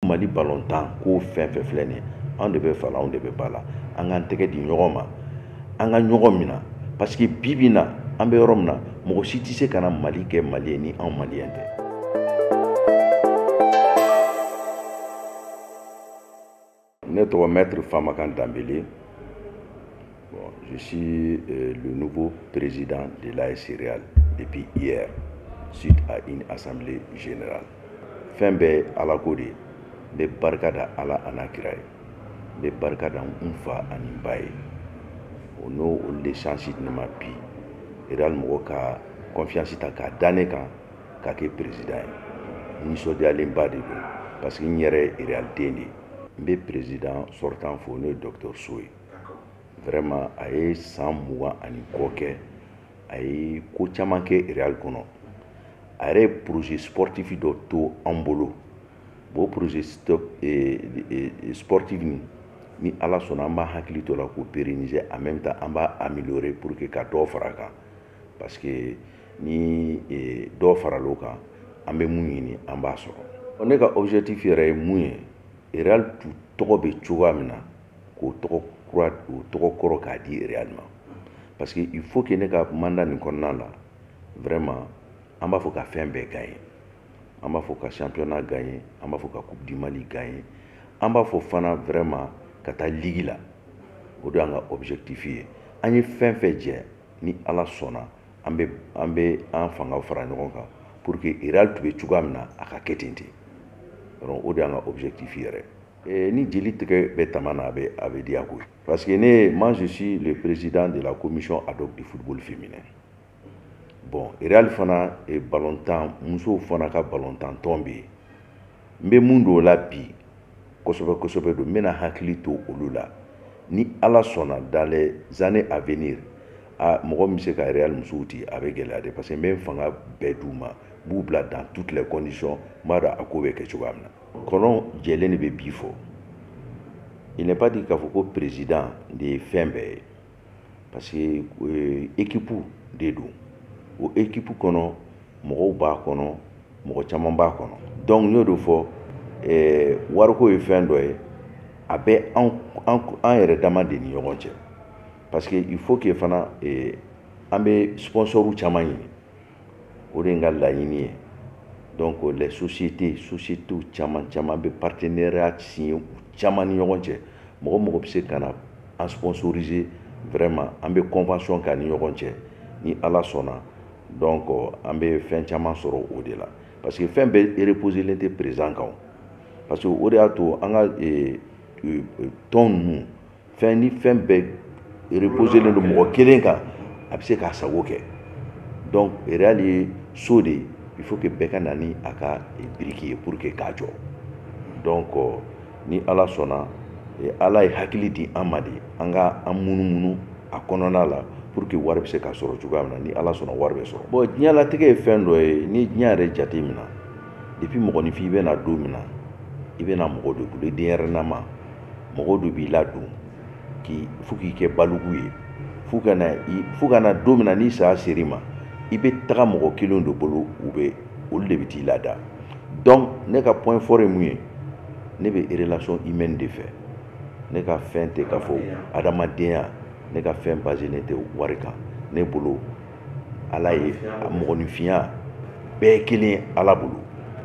Mali ballon tan ko fɛn fɛn filɛ nin ye anw de bɛ fa la anw de bɛ ba la an k'an tɛgɛ di ɲɔgɔn ma an ka ɲɔgɔn minɛ parce que bi bi in na an bɛ yɔrɔ min na mɔgɔ si tɛ se ka na Mali kɛ Mali ye ni anw Maliyɛn tɛ. Ne tɔgɔ Maître Famakan Dambélé. Bon, je suis le nouveau président de l'AS Real depuis hier suite à une assemblée générale. Fɛn bɛɛ Ala ko de ye. N bɛ barika da Ala a n'a kira ye. N bɛ barika da n fa ani n ba ye. O n'o olu de chance di ne ma bi Real mɔgɔ ka confiance ta k'a da ne kan k'a kɛ président ye. Nisɔndiyalenba de don parce que n yɛrɛ ye Real den de ye. N bɛ président sortant fo n'o ye Docteur So ye. Vraiment a ye san 20 ani kɔ kɛ a ye ko caman kɛ Real kɔnɔ. A yɛrɛ ye projet sportif dɔ to an bolo. O projet sportif ni Ala sɔnna an b'a hakili to la k'o pérenniser en même temps an b'a améliorer pour que ka dɔ fara a kan parce que ni dɔ faral'o kan an bɛ mun ɲini an b'a sɔrɔ. Ne ka objectif yɛrɛ ye mun ye Real tɔgɔ bɛ cogoya min na k'o tɔgɔ kura o tɔgɔ kɔrɔ k'a di Real ma parce que il faut que ne ka mandat nin kɔnɔna la vraiment an b'a fɔ ka fɛn bɛɛ gagner. An b'a fɔ ka championnat gagner, an b'a fɔ ka coupe du Mali gagner, an b'a fɔ fana vraiment ka taa ligue la. O de y'an ka objectif ye. An ye fɛn fɛn jɛ ni Ala sɔnna an bɛ an fanga fara ɲɔgɔn kan pour que Real tun bɛ cogoya min na a ka kɛ ten ten. Donc o de y'an ka objectif yɛrɛ. Ni jeli tigɛ bɛ tama na a bɛ diya koyi. Parce que moi je suis le président de la commission ad hoc du football féminin. Bon, Real fana ballon tan musow fana ka ballon tan tɔn bɛ yen. N bɛ mun don o la bi kosɛbɛ kosɛbɛ don n bɛna hakili to olu la. Ni Ala sɔnna dans les années à venir mɔgɔ min bɛ se ka Real musow ci a bɛ gɛlɛya de parce que n bɛ n fanga bɛɛ d'u ma n b'u bila dans toutes les conditions n b'a dɔn a ko bɛ kɛ cogoya min na. Kɔnɔ jɛlen de bɛ bi fɔ. Il n'est pas dit k'a fɔ ko président de ye fɛn bɛɛ ye parce que équipe de don. O équipe kɔnɔ mɔgɔw b'a kɔnɔ mɔgɔ caman b'a kɔnɔ. Donc n y'o de fɔ wariko ye fɛn dɔ ye a bɛ an yɛrɛ dama de ni ɲɔgɔn cɛ parce que il faut que fana an bɛ sponsorw caman ɲini o de ye n ka laɲini ye. Donc les sociétés caman bɛ partenariat signé caman ni ɲɔgɔn cɛ mɔgɔ bɛ se ka na an sponsoriser vraiment an bɛ convention k'a ni ɲɔgɔn cɛ ni Ala sɔnna. Donc an bɛ fɛn caman sɔrɔ o de la parce que fɛn bɛɛ reposelen tɛ président kan parce que o de y'a to an ka tɔn ninnu ni fɛn bɛɛ reposelen don mɔgɔ kelen kan a bɛ se k'a sago kɛ. Donc Real ye so de ye il faut que bɛɛ ka na ni a ka biriki ye pour que k'a jɔ. Donc ni Ala sɔnna Ala ye hakili di an ma de an ka an munumunu a kɔnɔna la pour que wari bɛ se ka sɔrɔ cogoya min na ni Ala sɔnna wari bɛ sɔrɔ. Bon diɲɛlatigɛ ye fɛn dɔ ye ni diɲɛ yɛrɛ jate minɛ depuis mɔgɔninfin i bɛna don min na i bɛna mɔgɔ dɔ bolo denyɛrɛnama mɔgɔ dɔ b'i ladon fo k'i kɛ balugu ye fo ka na don min na ni saya ser'i ma i bɛ taga mɔgɔ kelen dɔ bolo olu de bɛ t'i lada. Donc ne ka point fort ye mun ye ne bɛ relation humaine de fɛ ne ka fɛn tɛ k'a fɔ adamadenya ne ka fɛn basé tɛ wari kan ne bolo Ala ye mɔgɔninfinya bɛɛ ye kelen Ala bolo.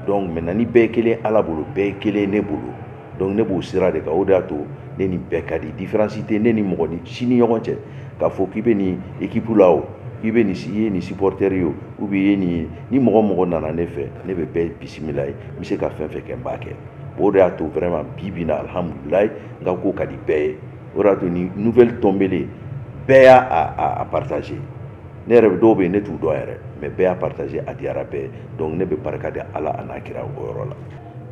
Donc maintenant ni bɛɛ ye kelen Ala bolo bɛɛ ye kelen ne bolo. Donc ne b'o sira de kan o de y'a to ne ni bɛɛ ka di différence tɛ ne ni mɔgɔ si ni ɲɔgɔn cɛ k'a fɔ k'i bɛ nin équipe la o k'i bɛ i ye nin supporter ye o ou bien i ye nin ye ni mɔgɔ nana ne fɛ ne bɛ bɛɛ bisimila ye n bɛ se ka fɛn fɛn kɛ n b'a kɛ. O de y'a to vraiment bi bi in na alhamdulilayi n ka ko ka di bɛɛ ye. O de y'a to ni nouvelle tombée bɛɛ y'a partager. Ne yɛrɛ dɔw bɛ yen ne t'u dɔn yɛrɛ mais bɛɛ y'a partager a diyara bɛɛ ye. Donc ne bɛ barika da Ala a n'a kira o yɔrɔ la.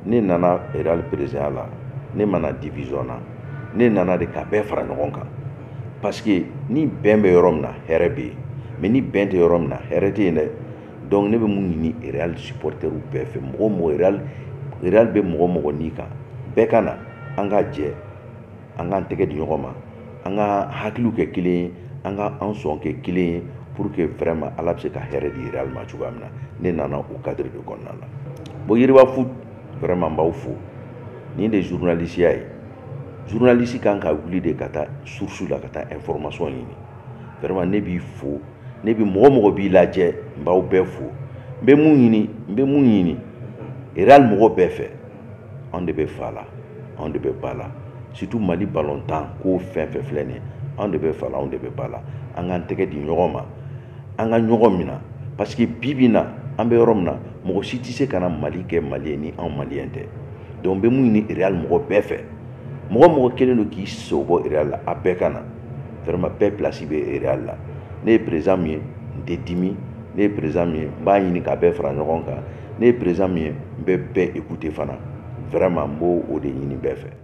Ne nana Real président la ne mana division na ne nana de ka bɛɛ fara ɲɔgɔn kan parce que ni bɛn bɛ yɔrɔ min na hɛrɛ bɛ yen mais ni bɛn tɛ yɔrɔ min na hɛrɛ tɛ yen dɛ. Donc ne bɛ mun ɲini Real supporters bɛɛ fɛ Real bɛ mɔgɔ n'i kan bɛɛ ka na an ka jɛ an k'an tɛgɛ di ɲɔgɔn ma an ka hakiliw kɛ kelen ye an ka an sɔn kɛ kelen ye pour que vraiment Ala bɛ se ka hɛrɛ di Real ma cogoya min na ne nana o cadre de kɔnɔna la. Bon Yiriba foot vraiment n b'aw fo ni de journaliste ya ye journaliste kan ka wuli de ka taa source la ka taa information ɲini vraiment ne b'i fo ne bi mɔgɔ b'i lajɛ n b'aw bɛɛ fo n bɛ mun ɲini real mɔgɔ bɛɛ fɛ anw de bɛ fa la anw de bɛ ba la surtout Mali ballontan ko fɛn fɛn filɛ nin ye anw de bɛ fa la anw de bɛ ba la an k'an tɛgɛ di ɲɔgɔn ma an ka ɲɔgɔn minɛ parce que bi bi in na an bɛ yɔrɔ min na mɔgɔ si tɛ se ka na Mali kɛ Maliyɛn ni anw Maliyɛn tɛ donc n bɛ mun ɲini real mɔgɔ bɛɛ fɛ mɔgɔ kelen don k'i sen bɔ real la a bɛɛ ka na vraiment bɛɛ place bɛ real la ne ye président min ye n tɛ dimi ne ye président min ye n b'a ɲini ka bɛɛ fara ɲɔgɔn kan ne ye président min ye n bɛ bɛɛ écouter fana vraiment n b'o de ɲini bɛɛ fɛ.